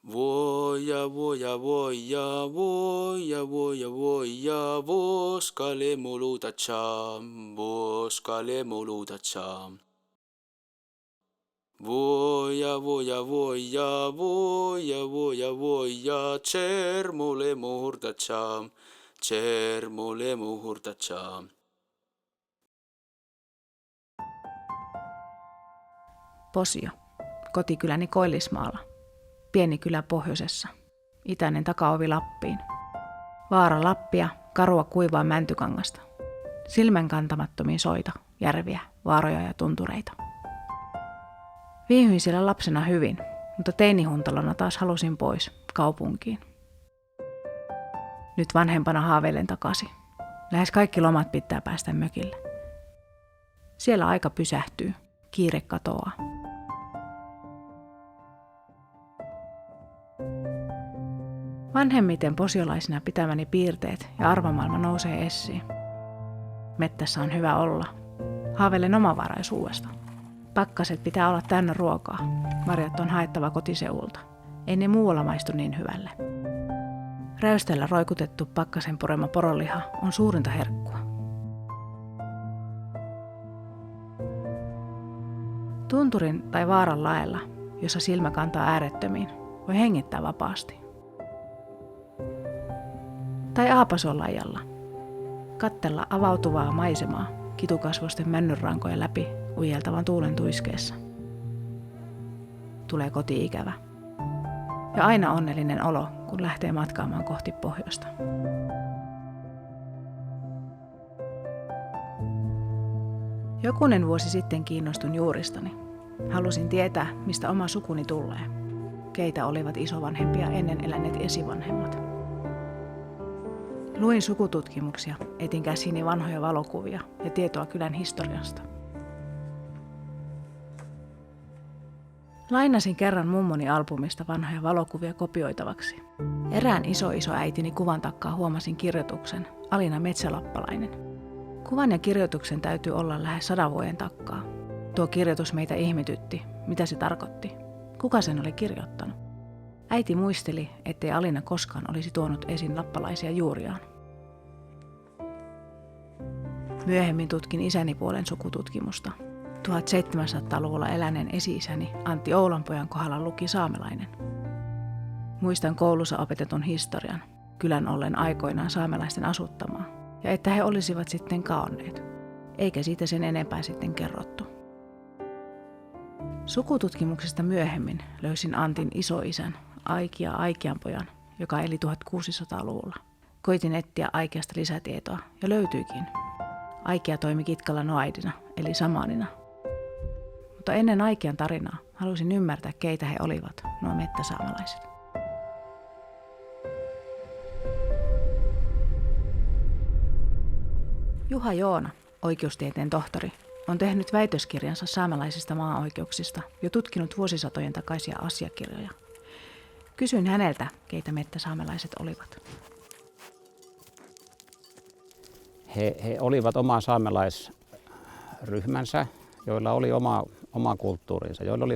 Voja, voja, voja, voja, voja, voja, voskale moluta cham, voskale moluta cham. Voja, voja, voja, voja, voja, voja, cermole muhurta cham, cermole muhurta cham. Posio, kotikyläni Koillismaalla. Pieni kylä pohjoisessa. Itäinen takaovi Lappiin. Vaara Lappia, karua kuivaa mäntykangasta. Silmän kantamattomia soita, järviä, vaaroja ja tuntureita. Viihdyin siellä lapsena hyvin, mutta teinihuntalona taas halusin pois, kaupunkiin. Nyt vanhempana haaveilen takaisin. Lähes kaikki lomat pitää päästä mökille. Siellä aika pysähtyy, kiire katoaa. Vanhemmiten posiolaisina pitämäni piirteet ja arvomaailma nousee esiin. Mettässä on hyvä olla. Haaveilen omavaraisuudesta. Pakkaset pitää olla täynnä ruokaa. Marjat on haettava kotiseulta. Ei ne muualla maistu niin hyvälle. Räysteellä roikutettu pakkasen purema poronliha on suurinta herkkua. Tunturin tai vaaran laella, jossa silmä kantaa äärettömiin, voi hengittää vapaasti. Tai Aapason laajalla. Kattella avautuvaa maisemaa kitukasvosten männynrankojen läpi ujeltavan tuulen tuiskeessa. Tulee koti-ikävä. Ja aina onnellinen olo, kun lähtee matkaamaan kohti pohjoista. Jokunen vuosi sitten kiinnostun juuristani. Halusin tietää, mistä oma sukuni tulee. Keitä olivat isovanhempia ennen eläneet esivanhemmat. Luin sukututkimuksia, etin käsiini vanhoja valokuvia ja tietoa kylän historiasta. Lainasin kerran mummoni albumista vanhoja valokuvia kopioitavaksi. Erään isoäitini kuvan takkaa huomasin kirjoituksen Alina Metsälappalainen. Kuvan ja kirjoituksen täytyy olla lähes 100 vuoden takkaa. Tuo kirjoitus meitä ihmetytti, mitä se tarkoitti. Kuka sen oli kirjoittanut? Äiti muisteli, ettei Alina koskaan olisi tuonut esiin lappalaisia juuriaan. Myöhemmin tutkin isäni puolen sukututkimusta. 1700-luvulla eläneen esi-isäni Antti Oulanpojan kohdalla luki saamelainen. Muistan koulussa opetetun historian, kylän ollen aikoinaan saamelaisten asuttamaa, ja että he olisivat sitten kaonneet, eikä siitä sen enempää sitten kerrottu. Sukututkimuksesta myöhemmin löysin Antin isoisän, Aikia Aikianpojan, joka eli 1600-luvulla. Koitin etsiä Aikiasta lisätietoa ja löytyikin. Aikia toimi Kitkalla noaidina, eli samaanina. Mutta ennen Aikian tarinaa halusin ymmärtää, keitä he olivat, nuo mettäsaamelaiset. Juha Joona, oikeustieteen tohtori, on tehnyt väitöskirjansa saamelaisista maaoikeuksista ja tutkinut vuosisatojen takaisia asiakirjoja. Kysyin häneltä, keitä mettäsaamelaiset olivat. He olivat oma saamelaisryhmänsä, joilla oli oma kulttuurinsa, joilla oli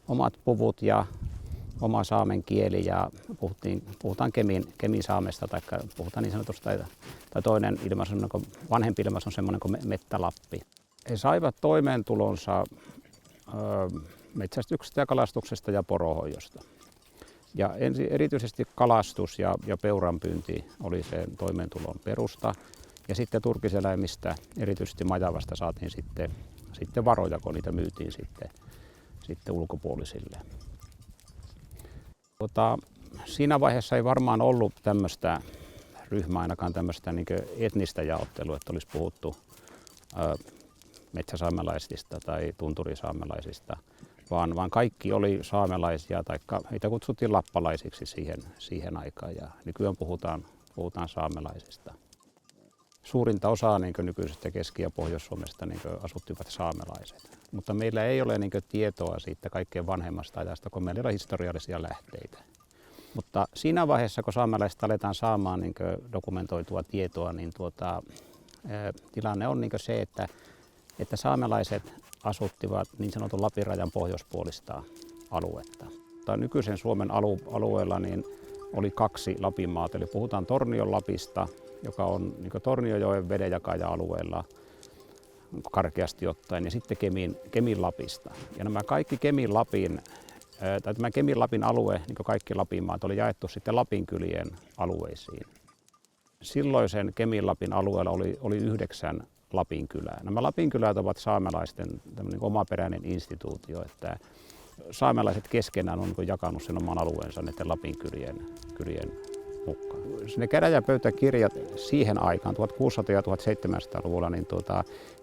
omat puvut ja oma saamen kieli ja puhutaan kemin saamesta tai puhutaan niin sanotusta, tai toinen ilmaisu, vanhempi ilmaisu on semmoinen kuin Mettälappi. He saivat toimeentulonsa metsästyksestä ja kalastuksesta ja poronhoidosta. Ja erityisesti kalastus ja peuranpyynti oli se toimeentulon perusta. Ja sitten turkiseläimistä, erityisesti majavasta, saatiin sitten varoja, kun niitä myytiin sitten ulkopuolisille. Siinä vaiheessa ei varmaan ollut tämmöistä ryhmää, ainakaan tämmöistä niin etnistä jaottelua, että olisi puhuttu metsäsaamelaisista tai tunturisaamelaisista, vaan kaikki oli saamelaisia, tai heitä kutsuttiin lappalaisiksi siihen aikaan, ja nykyään puhutaan saamelaisista. Suurinta osaa nykyisestä Keski- ja Pohjois-Suomesta asuttivat saamelaiset, mutta meillä ei ole tietoa siitä kaikkein vanhemmasta ajasta, kun meillä ei ole historiallisia lähteitä. Mutta siinä vaiheessa, kun saamelaiset aletaan saamaan dokumentoitua tietoa, niin tilanne on se, että saamelaiset asuttivat niin sanotun Lapin rajan pohjoispuolista aluetta. mutta nykyisen Suomen alueella niin oli 2 Lapinmaata. Eli puhutaan Tornion Lapista, joka on niin Tornionjoen vedenjakaja-alueella karkeasti ottaen, ja sitten Kemin Lapista. Ja nämä kaikki Kemin Lapin alue, niin kuin kaikki Lapinmaat, oli jaettu sitten Lapinkylien alueisiin. Silloisen Kemin Lapin alueella oli 9 Lapinkylää. Nämä Lapinkylät ovat saamelaisten niin omaperäinen instituutio, että saamelaiset keskenään on niin jakanut sen oman alueensa näiden Lapinkylien mukaan. Ne käräjäpöytäkirjat siihen aikaan, 1600- ja 1700-luvulla, niin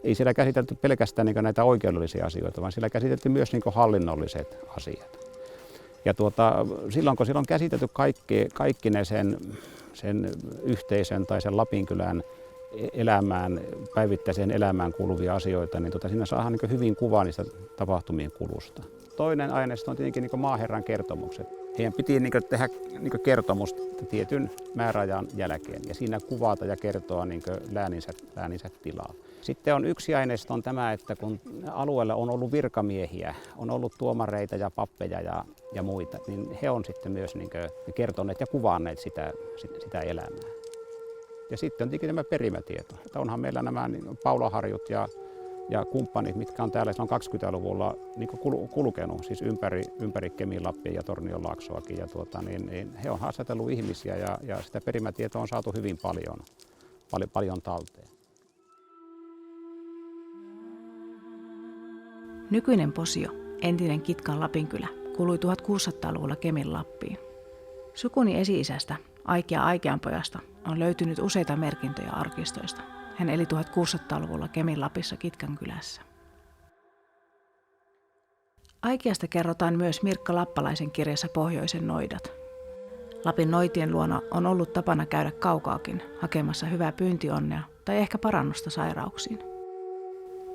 ei siellä käsitelty pelkästään niin näitä oikeudellisia asioita, vaan siellä käsiteltiin myös niin hallinnolliset asiat. Ja silloin kun siellä on käsitelty kaikki ne sen yhteisön tai sen Lapinkylän elämään, päivittäiseen elämään kuuluvia asioita, niin siinä saadaan niin hyvin kuva niistä tapahtumien kulusta. Toinen aineisto on tietenkin niin maaherran kertomukset. Heidän piti niin tehdä niin kertomus tietyn määräajan jälkeen ja siinä kuvata ja kertoa niin lääninsä tilaa. Sitten on yksi aineisto on tämä, että kun alueella on ollut virkamiehiä, on ollut tuomareita ja pappeja ja muita, niin he on sitten myös niin kertoneet ja kuvanneet sitä elämää. Ja sitten on tietenkin tämä perimätieto. Että onhan meillä nämä Paulaharjut ja kumppanit, mitkä on täällä silloin 20-luvulla niin kulkenut, siis ympäri Kemin-Lappia ja Tornionlaaksoakin. Ja niin he on haastatellut ihmisiä ja sitä perimätietoa on saatu hyvin paljon talteen. Nykyinen Posio, entinen Kitkan Lapinkylä, kuului 1600-luvulla Kemin-Lappiin. Sukuni esi-isästä, Aikea Aikeanpojasta, on löytynyt useita merkintöjä arkistoista. Hän eli 1600-luvulla Kemin-Lapissa Kitkan kylässä. Aikeasta kerrotaan myös Mirkka Lappalaisen kirjassa Pohjoisen noidat. Lapin noitien luona on ollut tapana käydä kaukaakin hakemassa hyvää pyyntionnea tai ehkä parannusta sairauksiin.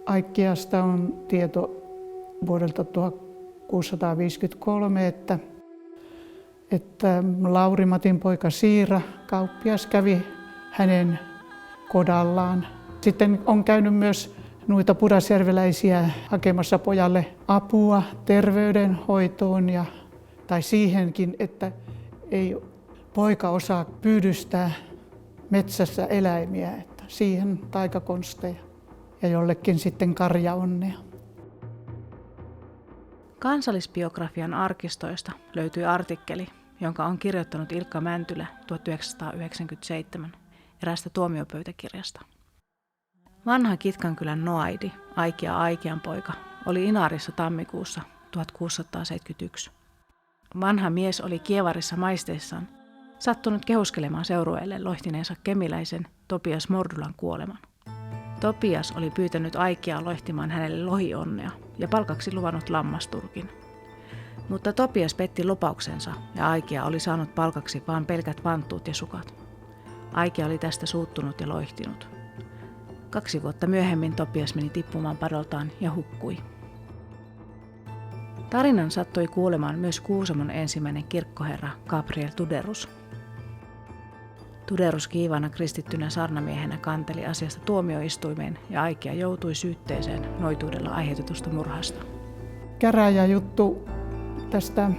Aikeasta on tieto vuodelta 1653, että Lauri-Matin poika Siira, kauppias, kävi hänen kodallaan. Sitten on käynyt myös noita pudasjärveläisiä hakemassa pojalle apua terveydenhoitoon tai siihenkin, että ei poika osaa pyydystää metsässä eläimiä, että siihen taikakonsteja ja jollekin sitten karjaonnea. Kansallisbiografian arkistoista löytyy artikkeli, jonka on kirjoittanut Ilkka Mäntylä 1997 eräästä tuomiopöytäkirjasta. Vanha Kitkankylän noaidi, Aikea Aikeanpoika, oli Inarissa tammikuussa 1671. Vanha mies oli Kievarissa maisteissaan sattunut kehuskelemaan seurueelle loihtineensa kemiläisen Topias Mordulan kuoleman. Topias oli pyytänyt Aikeaa loihtimaan hänelle lohionnea ja palkaksi luvannut lammasturkin. Mutta Topias petti lupauksensa ja Aikea oli saanut palkaksi vain pelkät vanttuut ja sukat. Aikea oli tästä suuttunut ja loihtinut. 2 vuotta myöhemmin Topias meni tippumaan padoltaan ja hukkui. Tarinan sattui kuulemaan myös Kuusamon ensimmäinen kirkkoherra Gabriel Tuderus. Tuderus kiivaana kristittynä saarnamiehenä kanteli asiasta tuomioistuimeen ja Aikea joutui syytteeseen noituudella aiheutetusta murhasta. Käräjäjuttu tästä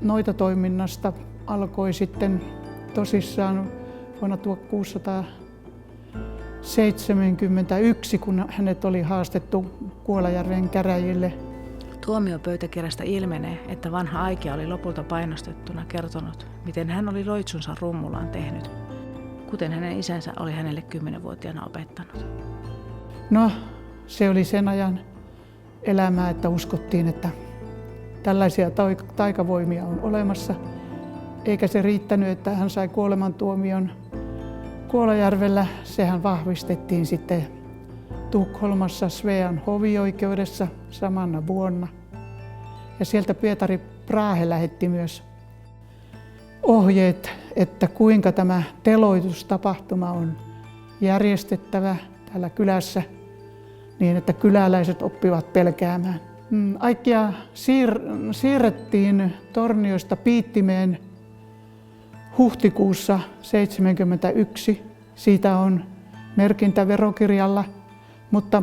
noitatoiminnasta alkoi sitten tosissaan vuonna 1671, kun hänet oli haastettu Kuolajärven käräjille. Tuomiopöytäkirjasta ilmenee, että vanha Aikea oli lopulta painostettuna kertonut, miten hän oli loitsunsa rummulaan tehnyt, kuten hänen isänsä oli hänelle 10-vuotiaana opettanut. No, se oli sen ajan elämää, että uskottiin, että tällaisia taikavoimia on olemassa. Eikä se riittänyt, että hän sai kuolemantuomion Kuolajärvellä. Sehän vahvistettiin sitten Tukholmassa Svean hovioikeudessa samana vuonna. Ja sieltä Pietari Brahe lähetti myös ohjeet, että kuinka tämä teloitustapahtuma on järjestettävä täällä kylässä niin, että kyläläiset oppivat pelkäämään. Aikea siirrettiin Torniosta Piittimeen huhtikuussa 1971. Siitä on merkintä verokirjalla, mutta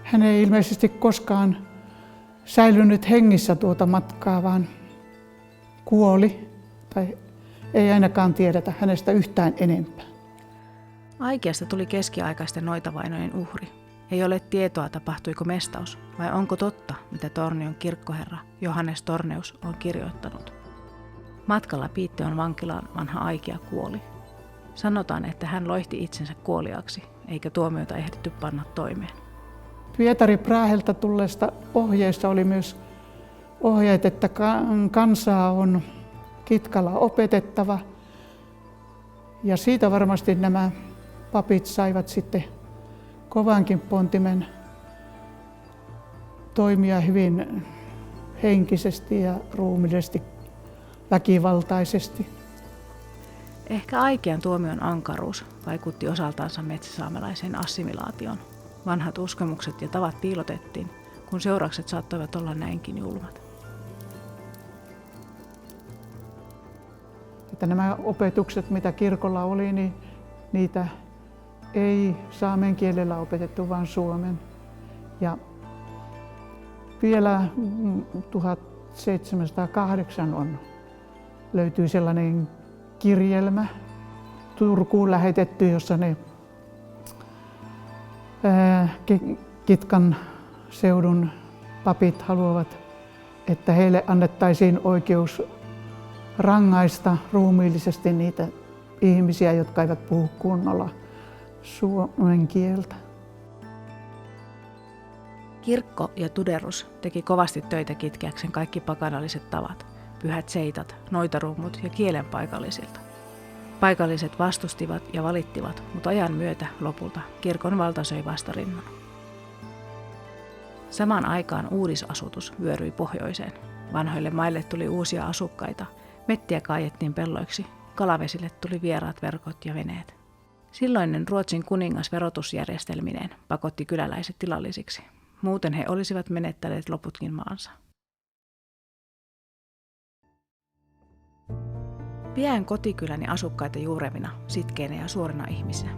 hän ei ilmeisesti koskaan säilynyt hengissä tuota matkaa, vaan kuoli, tai ei ainakaan tiedetä hänestä yhtään enempää. Aikeasta tuli keskiaikaisten noitavainojen uhri. Ei ole tietoa, tapahtuiko mestaus, vai onko totta, mitä Tornion kirkkoherra Johannes Torneus on kirjoittanut. Matkalla Piitteon vankilaan vanha Aikea kuoli. Sanotaan, että hän loihti itsensä kuoliaksi, eikä tuomiota ehditty panna toimeen. Pietari Praahelta tulleesta ohjeesta oli myös ohjeet, että kansaa on kitkalla opetettava. Ja siitä varmasti nämä papit saivat sitten kovankin pontimen toimia hyvin henkisesti ja ruumiillisesti väkivaltaisesti. Ehkä Aikean tuomion ankaruus vaikutti osaltaansa metsäsaamelaiseen assimilaatioon. Vanhat uskomukset ja tavat piilotettiin, kun seuraukset saattoivat olla näinkin julmat. Että nämä opetukset, mitä kirkolla oli, niin niitä ei saamen kielellä opetettu, vaan suomen. Ja vielä 1708 löytyy sellainen kirjelmä Turkuun lähetetty, jossa ne Kitkan seudun papit haluavat, että heille annettaisiin oikeus rangaista ruumiillisesti niitä ihmisiä, jotka eivät puhu kunnolla suomen kieltä. Kirkko ja tuderus teki kovasti töitä kitkeäkseen kaikki pakanalliset tavat, pyhät seitat, noitarummut ja kielen paikallisilta. Paikalliset vastustivat ja valittivat, mutta ajan myötä lopulta kirkon valta söi vastarinnan. Samaan aikaan uudisasutus vyöryi pohjoiseen. Vanhoille maille tuli uusia asukkaita, mettiä kaajettiin pelloiksi, kalavesille tuli vieraat verkot ja veneet. Silloinen Ruotsin kuningas verotusjärjestelmineen pakotti kyläläiset tilallisiksi. Muuten he olisivat menettäneet loputkin maansa. Pidän kotikyläni asukkaita juurevina, sitkeinä ja suorina ihmisinä.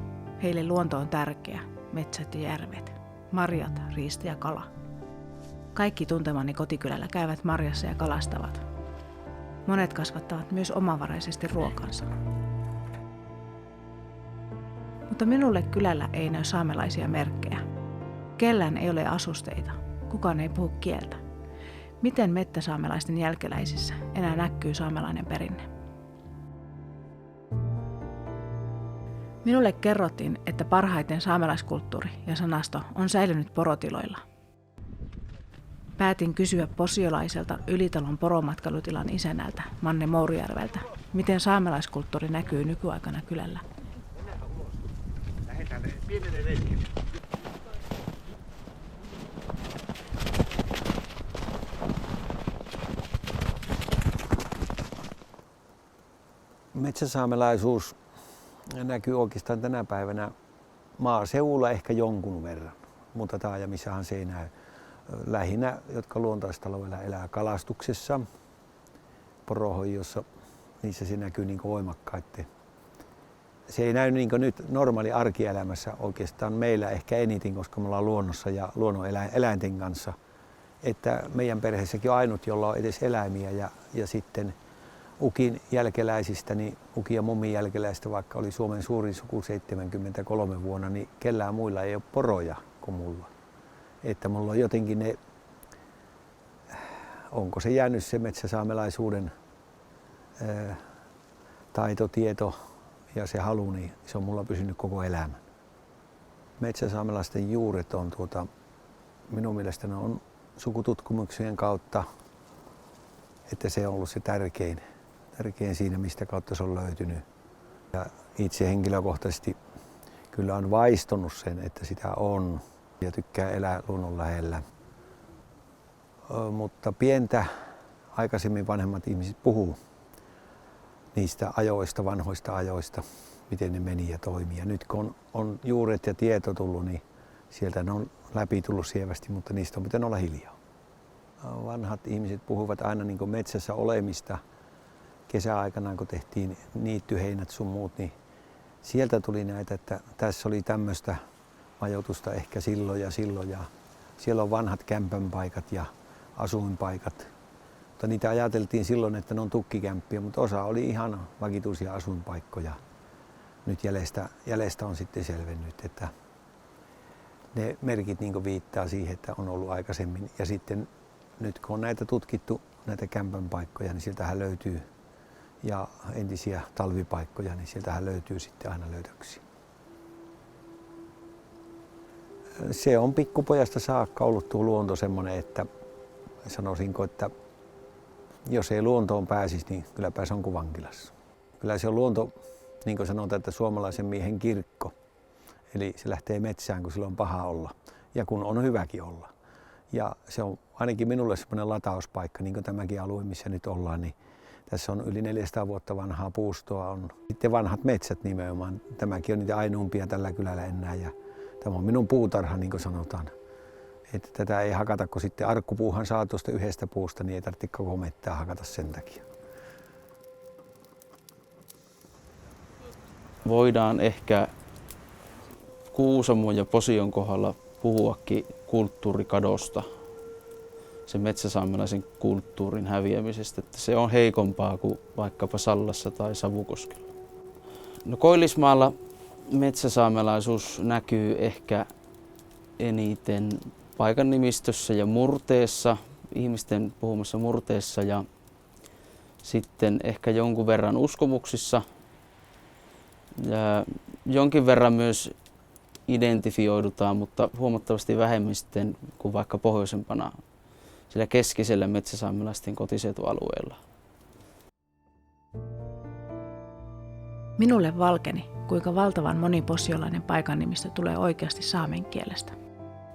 Heille luonto on tärkeä, metsät ja järvet, marjat, riista ja kala. Kaikki tuntemani kotikylällä käyvät marjassa ja kalastavat. Monet kasvattavat myös omavaraisesti ruokansa. Mutta minulle kylällä ei näy saamelaisia merkkejä. Kellään ei ole asusteita, kukaan ei puhu kieltä. Miten mettäsaamelaisten jälkeläisissä enää näkyy saamelainen perinne? Minulle kerrottiin, että parhaiten saamelaiskulttuuri ja sanasto on säilynyt porotiloilla. Päätin kysyä posiolaiselta Ylitalon poromatkailutilan isännältä Manne Mourijärveltä, miten saamelaiskulttuuri näkyy nykyaikana kylällä. Metsäsaamelaisuus näkyy oikeastaan tänä päivänä maaseudulla ehkä jonkun verran, mutta taajamissahan se ei näy. Lähinnä, jotka luontaistalouella elää kalastuksessa, poronhoidossa, niissä se näkyy niin voimakkaasti. Se ei näy niin nyt normaali arkielämässä oikeastaan meillä ehkä eniten, koska me ollaan luonnossa ja luonnon eläinten kanssa. Että meidän perheessäkin on ainut, jolla on edes eläimiä ja sitten Ukin jälkeläisistä, niin Ukin ja mummin jälkeläisistä, vaikka oli Suomen suurin suku 73 vuonna, niin kellään muilla ei ole poroja kuin mulla. Että mulla on jotenkin ne, onko se jäänyt se metsäsaamelaisuuden taito, tieto ja se halu, niin se on mulla pysynyt koko elämän. Metsäsaamelaisten juuret on minun mielestäni on sukututkimuksien kautta, että se on ollut se tärkein siinä, mistä kautta se on löytynyt. Ja itse henkilökohtaisesti kyllä on vaistonut sen, että sitä on ja tykkää elää luonnon lähellä. Mutta pientä aikaisemmin vanhemmat ihmiset puhuu niistä ajoista, vanhoista ajoista, miten ne meni ja toimi. Ja nyt kun on juuret ja tieto tullut, niin sieltä ne on läpi tullut sievästi, mutta niistä on pitänyt olla hiljaa. Vanhat ihmiset puhuvat aina niin kuin metsässä olemista. Kesäaikana, kun tehtiin niittyheinät sun muut, niin sieltä tuli näitä, että tässä oli tämmöistä majoitusta ehkä silloin ja siellä on vanhat kämpänpaikat ja asuinpaikat. Mutta niitä ajateltiin silloin, että ne on tukkikämppiä, mutta osa oli ihan vakituisia asuinpaikkoja. Nyt jäljestä on sitten selvennyt, että ne merkit niin viittaa siihen, että on ollut aikaisemmin. Ja sitten nyt kun on näitä tutkittu, näitä kämpän paikkoja, niin sieltähän löytyy, ja entisiä talvipaikkoja, niin sieltähän löytyy sitten aina löydöksiä. Se on pikkupojasta saakka ollut tuo luonto semmoinen, että sanoisinko, että jos ei luontoon pääsisi, niin kylläpä se on kuin vankilassa. Kyllä se on luonto, niin kuin sanotaan, että suomalaisen miehen kirkko. Eli se lähtee metsään, kun sillä on paha olla ja kun on hyväkin olla. Ja se on ainakin minulle semmoinen latauspaikka, niin kuin tämäkin alue, missä nyt ollaan. Niin tässä on yli 400 vuotta vanhaa puustoa, on sitten vanhat metsät nimenomaan. Tämäkin on niitä ainoampia tällä kylällä enää. Ja tämä on minun puutarha, niin kuin sanotaan. Että tätä ei hakata, kun sitten arkkupuuhan saa tuosta yhdestä puusta, niin ei tarvitse koko mettää hakata sen takia. Voidaan ehkä Kuusamon ja Posion kohdalla puhuakin kulttuurikadosta, sen metsäsaamelaisen kulttuurin häviämisestä, että se on heikompaa kuin vaikkapa Sallassa tai Savukoskella. No Koillismaalla metsäsaamelaisuus näkyy ehkä eniten paikan nimistössä ja murteessa, ihmisten puhumassa murteessa ja sitten ehkä jonkun verran uskomuksissa ja jonkin verran myös identifioidutaan, mutta huomattavasti vähemmän sitten kuin vaikka pohjoisempana sillä keskisellä metsäsaamelaisten kotiseutualueella. Minulle valkeni, kuinka valtavan moni posiolainen paikannimistö tulee oikeasti saamen kielestä.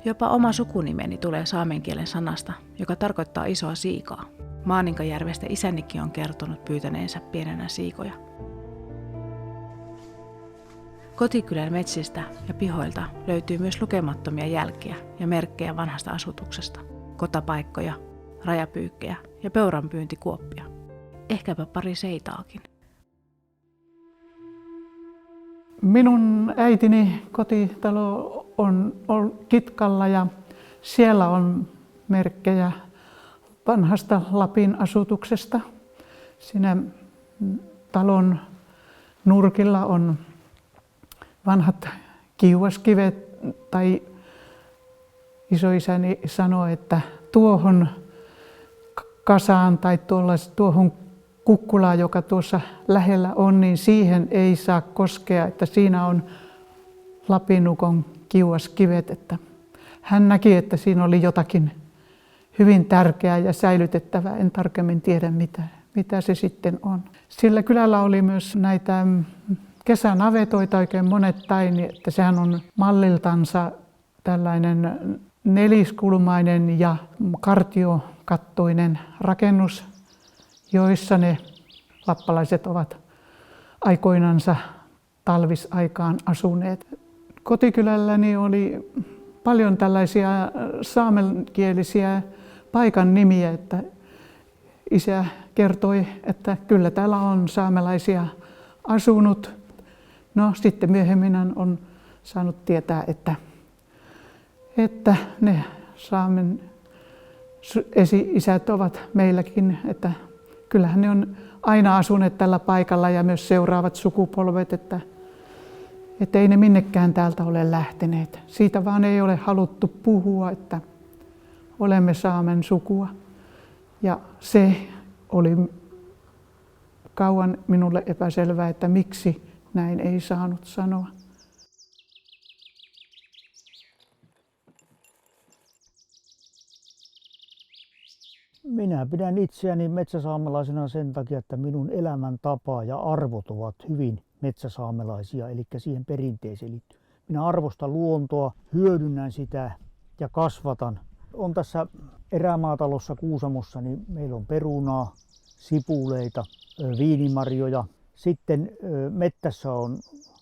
Jopa oma sukunimeni tulee saamen kielen sanasta, joka tarkoittaa isoa siikaa. Maaninkajärvestä isänikin on kertonut pyytäneensä pienenä siikoja. Kotikylän metsistä ja pihoilta löytyy myös lukemattomia jälkiä ja merkkejä vanhasta asutuksesta, kotapaikkoja, rajapyykkejä ja peuranpyyntikuoppia. Ehkäpä pari seitaakin. Minun äitini kotitalo on Kitkalla ja siellä on merkkejä vanhasta Lapin asutuksesta. Siinä talon nurkilla on vanhat kiuaskivet, tai isoisäni sanoi, että tuohon kasaan tai tuohon kukkulaan, joka tuossa lähellä on, niin siihen ei saa koskea, että siinä on Lapinukon kiuaskivet. Että hän näki, että siinä oli jotakin hyvin tärkeää ja säilytettävää. En tarkemmin tiedä, mitä se sitten on. Sillä kylällä oli myös näitä kesänavetoita oikein monettain, että sehän on malliltansa tällainen neliskulmainen ja kartiokattoinen rakennus, joissa ne lappalaiset ovat aikoinansa talvisaikaan asuneet. Kotikylälläni oli paljon tällaisia saamenkielisiä paikan nimiä, että isä kertoi, että kyllä täällä on saamelaisia asunut. No sitten myöhemmin on saanut tietää, että ne saamen esi-isät ovat meilläkin, että kyllähän ne on aina asuneet tällä paikalla ja myös seuraavat sukupolvet, että ei ne minnekään täältä ole lähteneet. Siitä vaan ei ole haluttu puhua, että olemme saamen sukua. Ja se oli kauan minulle epäselvää, että miksi näin ei saanut sanoa. Minä pidän itseäni metsäsaamelaisena sen takia, että minun elämäntapa ja arvot ovat hyvin metsäsaamelaisia, eli siihen perinteeseen liittyy. Minä arvostan luontoa, hyödynnän sitä ja kasvatan. On tässä erämaatalossa Kuusamossa, niin meillä on perunaa, sipuleita, viinimarjoja. Sitten mettässä on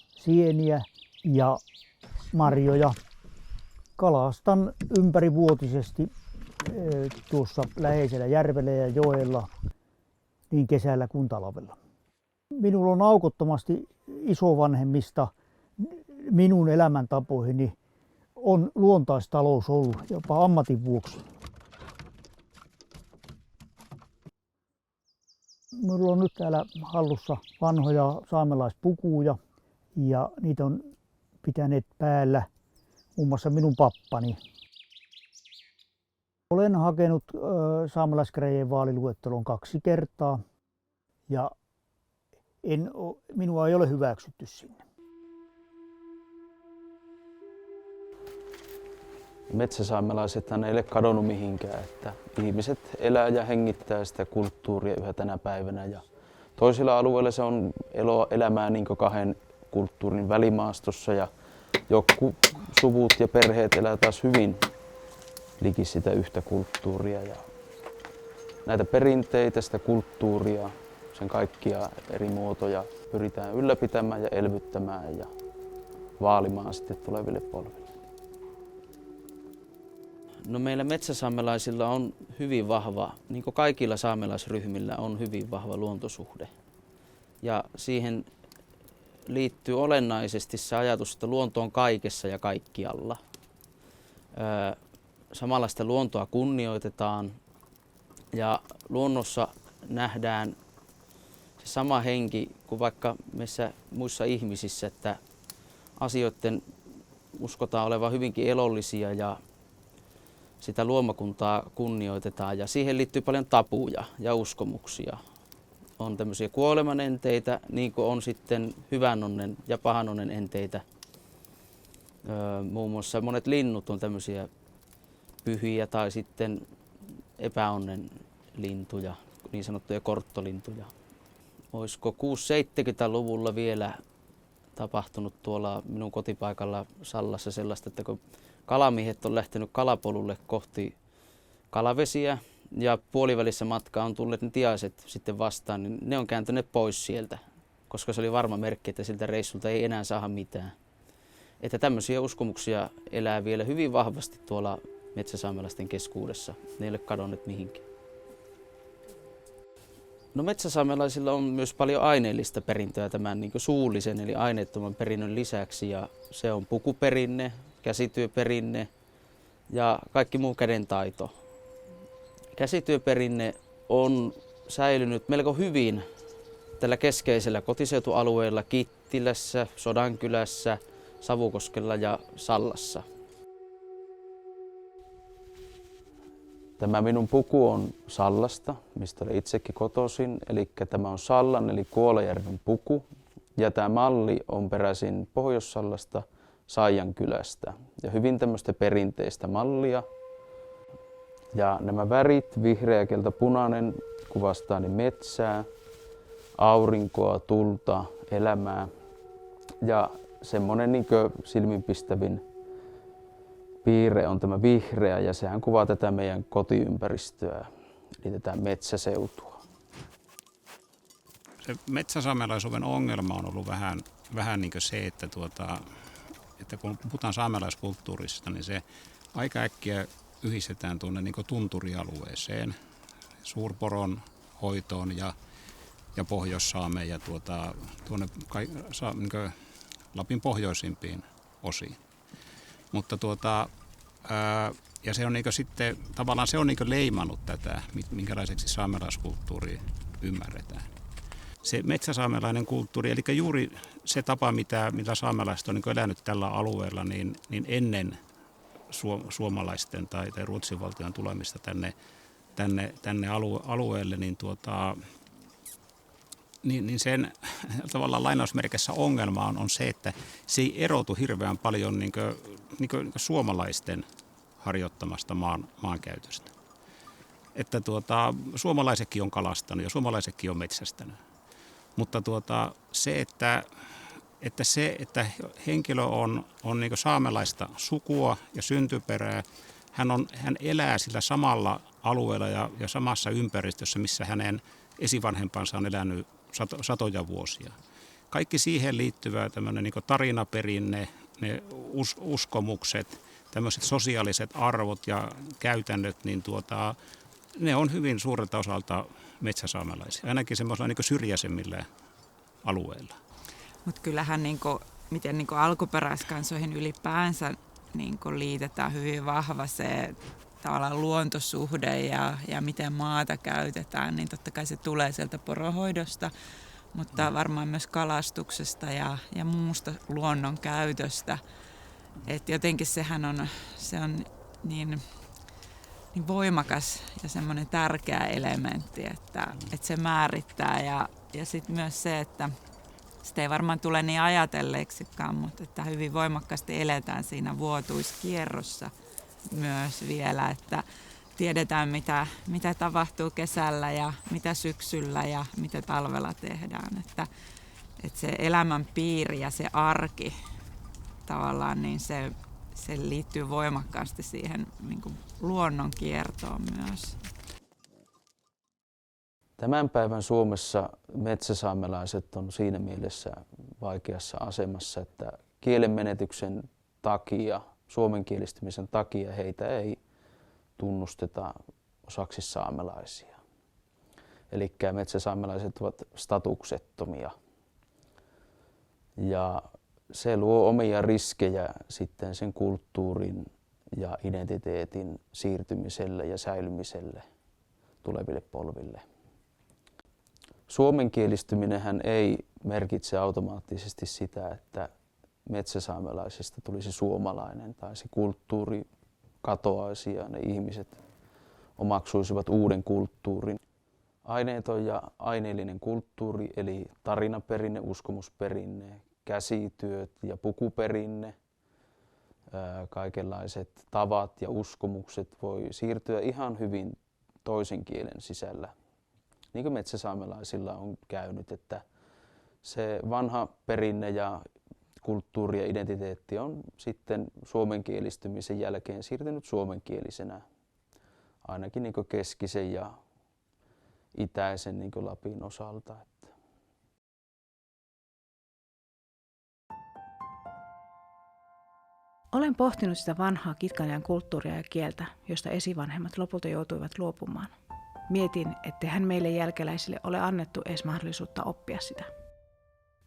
sieniä ja marjoja. Kalastan ympärivuotisesti tuossa läheisellä järvellä ja joella niin kesällä kuin talvella. Minulla on aukottomasti isovanhemmista minun elämäntapoihini on luontaistalous ollut jopa ammatin vuoksi. Minulla on nyt täällä hallussa vanhoja saamelaispukuja ja niitä on pitäneet päällä muun muassa minun pappani. Olen hakenut saamelaiskäräjien vaaliluetteloon 2 kertaa ja minua ei ole hyväksytty sinne. Metsäsaamelaisethan ei ole kadonnut mihinkään, että ihmiset elää ja hengittää sitä kulttuuria yhä tänä päivänä. Ja toisilla alueilla se on elämää niin kuin 2 kulttuurin välimaastossa ja joku suvut ja perheet elää taas hyvin liki sitä yhtä kulttuuria. Ja näitä perinteitä, sitä kulttuuria, sen kaikkia eri muotoja pyritään ylläpitämään ja elvyttämään ja vaalimaan sitten tuleville polville. No meillä metsäsaamelaisilla on hyvin vahva, niin kuin kaikilla saamelaisryhmillä on hyvin vahva luontosuhde. Ja siihen liittyy olennaisesti se ajatus, että luonto on kaikessa ja kaikkialla. Samalla sitä luontoa kunnioitetaan ja luonnossa nähdään se sama henki kuin vaikka meissä muissa ihmisissä, että asioiden uskotaan olevan hyvinkin elollisia ja sitä luomakuntaa kunnioitetaan ja siihen liittyy paljon tabuja ja uskomuksia. On tämmöisiä kuoleman enteitä, niin kuin on sitten hyvän onnen ja pahan onnen enteitä. Muun muassa monet linnut on tämmöisiä pyhiä tai sitten epäonnen lintuja, niin sanottuja korttolintuja. Olisiko 670-luvulla vielä tapahtunut tuolla minun kotipaikalla Sallassa sellaista, että kun kalamiehet on lähtenyt kalapolulle kohti kalavesiä ja puolivälissä matkaa on tulleet ne tiaiset sitten vastaan, niin ne on kääntyneet pois sieltä, koska se oli varma merkki, että siltä reissulta ei enää saada mitään. Että tämmöisiä uskomuksia elää vielä hyvin vahvasti tuolla metsäsaamelaisten keskuudessa. Ne ei ole kadonneet mihinkään. No metsäsaamelaisilla on myös paljon aineellista perintöä tämän niin kuin suullisen eli aineettoman perinnön lisäksi. Ja se on pukuperinne, käsityöperinne ja kaikki muu kädentaito. Käsityöperinne on säilynyt melko hyvin tällä keskeisellä kotiseutualueella Kittilässä, Sodankylässä, Savukoskella ja Sallassa. Tämä minun puku on Sallasta, mistä olen itsekin kotoisin. Eli tämä on Sallan eli Kuolajärven puku. Ja tämä malli on peräisin Pohjois-Sallasta, Saijankylästä. Ja hyvin tämmöistä perinteistä mallia. Ja nämä värit, vihreä, kelta, punainen, kuvastaa niin metsää, aurinkoa, tulta, elämää. Ja semmoinen niin silminpistävin piirre on tämä vihreä ja sehän kuvaa tätä meidän kotiympäristöä, eli tätä metsäseutua. Se metsäsaamelaisuuden ongelma on ollut vähän niin kuin se, että kun puhutaan saamelaiskulttuurista, niin se aika äkkiä yhdistetään tuonne niin kuin tunturialueeseen, suurporon hoitoon ja Pohjois-Saameen ja tuonne niin kuin Lapin pohjoisimpiin osiin. Mutta ja se on niin sitten, tavallaan se on niin leimannut tätä, minkälaiseksi saamelaiskulttuuri ymmärretään. Se metsäsaamelainen kulttuuri, eli juuri se tapa, millä saamelaiset on niin elänyt tällä alueella, niin ennen suomalaisten tai Ruotsin valtion tulemista tänne alueelle, niin sen tavallaan lainausmerkissä ongelma on se, että se ei erotu hirveän paljon niin kuin suomalaisten harjoittamasta maankäytöstä. Että suomalaisetkin on kalastanut ja suomalaisetkin on metsästänyt. Mutta se, että henkilö on niin kuin saamelaista sukua ja syntyperää, hän elää sillä samalla alueella ja samassa ympäristössä, missä hänen esivanhempansa on elänyt satoja vuosia. Kaikki siihen liittyvä tämmöinen niin kuin tarinaperinne, ne uskomukset, tämmöiset sosiaaliset arvot ja käytännöt, niin ne on hyvin suurelta osalta metsäsaamelaisia, ainakin semmoisilla niin kuin syrjäisemmillä alueilla. Mutta kyllähän miten alkuperäiskansoihin ylipäänsä liitetään hyvin vahva se tavallaan luontosuhde ja miten maata käytetään, niin totta kai se tulee sieltä poronhoidosta, mutta varmaan myös kalastuksesta ja muusta luonnon käytöstä. Et jotenkin se on niin voimakas ja semmoinen tärkeä elementti, että se määrittää ja sitten myös se, että sitä ei varmaan tule niin ajatelleeksikaan, mutta että hyvin voimakkaasti eletään siinä vuotuiskierrossa myös vielä, että tiedetään mitä tapahtuu kesällä ja mitä syksyllä ja mitä talvella tehdään, että se elämän piiri ja se arki tavallaan niin se liittyy voimakkaasti siihen niin kuin luonnon kiertoon myös. Tämän päivän Suomessa metsäsaamelaiset on siinä mielessä vaikeassa asemassa, että kielenmenetyksen takia, suomenkielistymisen takia heitä ei tunnusteta osaksi saamelaisia. Eli metsäsaamelaiset ovat statuksettomia. Ja se luo omia riskejä sitten sen kulttuurin ja identiteetin siirtymiselle ja säilymiselle tuleville polville. Suomenkielistyminenhän ei merkitse automaattisesti sitä, että metsäsaamelaisesta tulisi suomalainen tai se kulttuuri katoaisi ja ne ihmiset omaksuisivat uuden kulttuurin. Aineeton ja aineellinen kulttuuri eli tarinaperinne, uskomusperinne, käsityöt ja pukuperinne, kaikenlaiset tavat ja uskomukset voi siirtyä ihan hyvin toisen kielen sisällä. Niin kuin metsäsaamelaisilla on käynyt, että se vanha perinne ja kulttuuri ja identiteetti on sitten suomenkielistymisen jälkeen siirtynyt suomenkielisenä, ainakin niin kuin keskisen ja itäisen niin kuin Lapin osalta. Olen pohtinut sitä vanhaa Kitkanean kulttuuria ja kieltä, josta esivanhemmat lopulta joutuivat luopumaan. Mietin, etteihän meille jälkeläisille ole annettu edes mahdollisuutta oppia sitä.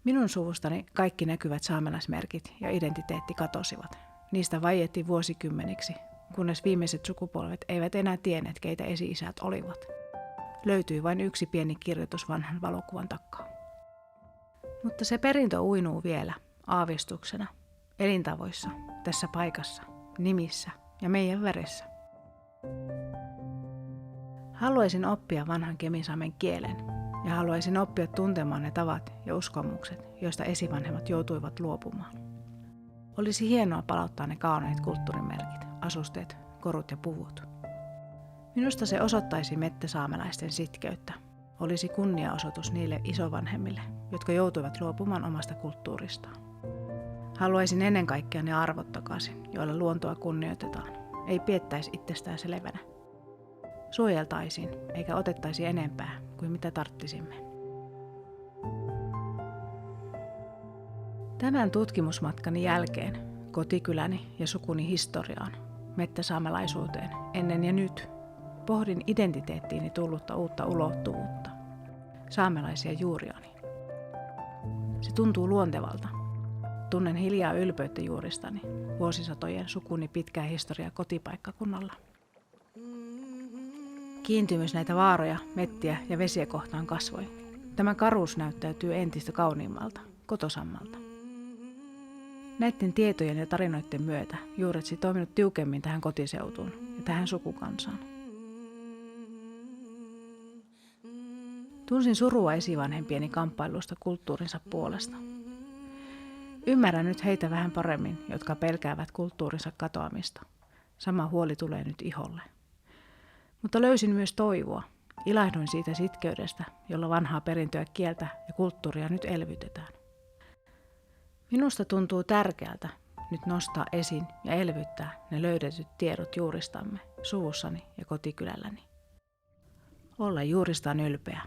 Minun suvustani kaikki näkyvät saamelaismerkit ja identiteetti katosivat. Niistä vaiettiin vuosikymmeniksi, kunnes viimeiset sukupolvet eivät enää tienneet, keitä esi-isät olivat. Löytyi vain yksi pieni kirjoitus vanhan valokuvan takaa. Mutta se perintö uinuu vielä aavistuksena, elintavoissa, tässä paikassa, nimissä ja meidän veressä. Haluaisin oppia vanhan kemisaamen kielen ja haluaisin oppia tuntemaan ne tavat ja uskomukset, joista esivanhemmat joutuivat luopumaan. Olisi hienoa palauttaa ne kauneet kulttuurimerkit, asusteet, korut ja puvut. Minusta se osoittaisi metsäsaamelaisten sitkeyttä. Olisi kunniaosoitus niille isovanhemmille, jotka joutuivat luopumaan omasta kulttuuristaan. Haluaisin ennen kaikkea ne arvot takaisin, joilla luontoa kunnioitetaan. Ei piettäisi itsestään selvänä. Suojeltaisiin eikä otettaisi enempää kuin mitä tarttisimme. Tämän tutkimusmatkani jälkeen kotikyläni ja sukuni historiaan, metsäsaamelaisuuteen, ennen ja nyt, pohdin identiteettiini tullutta uutta ulottuvuutta, saamelaisia juuriani. Se tuntuu luontevalta. Tunnen hiljaa ylpeyttä juuristani, vuosisatojen sukuni pitkää historiaa kotipaikkakunnalla. Kiintymys näitä vaaroja, mettiä ja vesiä kohtaan kasvoi. Tämä karuus näyttäytyy entistä kauniimmalta, kotosammalta. Näiden tietojen ja tarinoiden myötä juuret sitoutunut tiukemmin tähän kotiseutuun ja tähän sukukansaan. Tunsin surua esivanhempieni kamppailusta kulttuurinsa puolesta. Ymmärrän nyt heitä vähän paremmin, jotka pelkäävät kulttuurinsa katoamista. Sama huoli tulee nyt iholle. Mutta löysin myös toivoa. Ilahduin siitä sitkeydestä, jolla vanhaa perintöä, kieltä ja kulttuuria nyt elvytetään. Minusta tuntuu tärkeältä nyt nostaa esiin ja elvyttää ne löydetyt tiedot juuristamme, suvussani ja kotikylälläni. Olla juuristaan ylpeä.